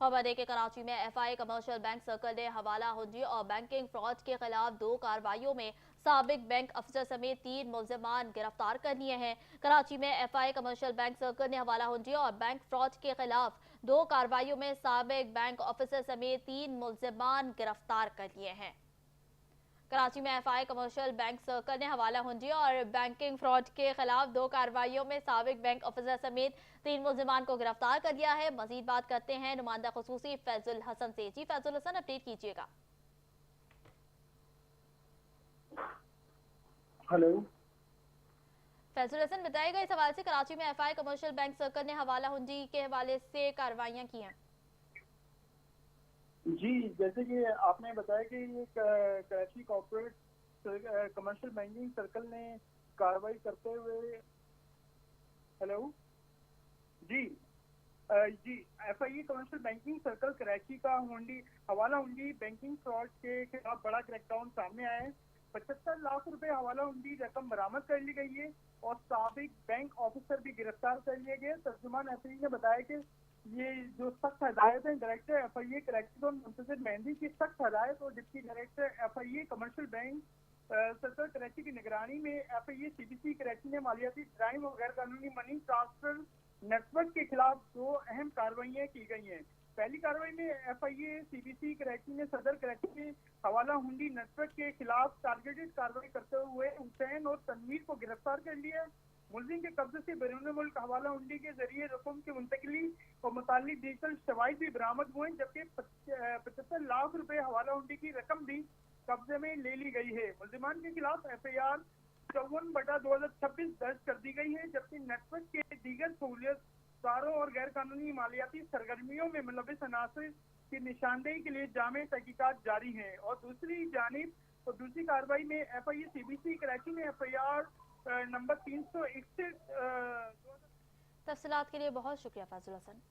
खबर है कि कराची में एफआई कमर्शियल बैंक सर्कल ने हवाला हुंडी और बैंकिंग फ्रॉड के खिलाफ 2 कार्रवाइयों में साबिक बैंक अफसर समेत 3 मुलजिमान गिरफ्तार कर लिए हैं। कराची में एफआई कमर्शियल बैंक सर्कल ने हवाला हुंडी और बैंक फ्रॉड के खिलाफ 2 कार्रवाइयों में साबिक बैंक अफसर समेत 3 मुलजिमान गिरफ्तार कर लिए हैं। कराची में एफआई कमर्शियल बैंक सर्कल ने हवाला हुंडी और बैंकिंग फ्रॉड के खिलाफ 2 कार्रवाइयों में साबिक बैंक अफसर समेत 3 मुलजिमान को गिरफ्तार कर लिया है। मजीद बात करते हैं नुमाइंदा खुसूसी फैजुल हसन से। जी फैजुल हसन, अपडेट कीजिएगा। हेलो। फैजुल हसन, बताइएगा इस हवाले से कराची में एफआई कमर्शियल बैंक सर्कल ने हवाला हुंडी के हवाले से कार्रवाइयां की हैं। जी, जैसे कि आपने बताया कि ये Karachi corporate commercial banking circle ने कार्रवाई करते हुए। हेलो। जी। जी, FIA commercial banking circle Karachi का हवाला हुंडी बैंकिंग फ्रॉड के खिलाफ बड़ा क्रैकडाउन सामने आया है। 75 लाख रुपए हवाला हुंडी रकम बरामद कर ली गई है और साबिक बैंक ऑफिसर भी गिरफ्तार कर लिए गए। तर्जुमान एफआईए ने बताया कि ये जो सख्त हदायत है डायरेक्टर एफआईए कराची को मुंतजिर मेहंदी की सख्त हदायत और deputy director FIA commercial bank circle Karachi की निगरानी में एफआईए सीबीसी कराची ने मालियाती क्राइम और गैर कानूनी मनी ट्रांसफर नेटवर्क के खिलाफ 2 अहम कार्रवाइयां की गई हैं। पहली कार्रवाई में एफआईए सीबीसी कराची ने सदर कराची के हवाला हुंडी नेटवर्क के खिलाफ टारगेटेड कार्रवाई करते हुए हुसैन और तनवीर को गिरफ्तार कर लिया। मुलजिम के कब्जे से बैरून मुल्क हवाला हुंडी के जरिए रकम की मुंतकली और मुतालिक डिजिटल शवाहिद भी बरामद हुए, जबकि 75 लाख रुपए हवाला हुंडी की रकम भी कब्जे में ले ली गई है। मुलजिमान के खिलाफ एफआईआर 54/2026 दर्ज कर दी गई है, जबकि नेटवर्क के दीगर सहूलियतकारों और गैर कानूनी मालियाती सरगर्मियों में मुलविस अनासर की निशानदेही के लिए जामे तहकीकात जारी है। और दूसरी कार्रवाई में एफआईए सीबीसी कराची ने एफआईआर नंबर 361। तफसीलात के लिए बहुत शुक्रिया फैजुल हसन।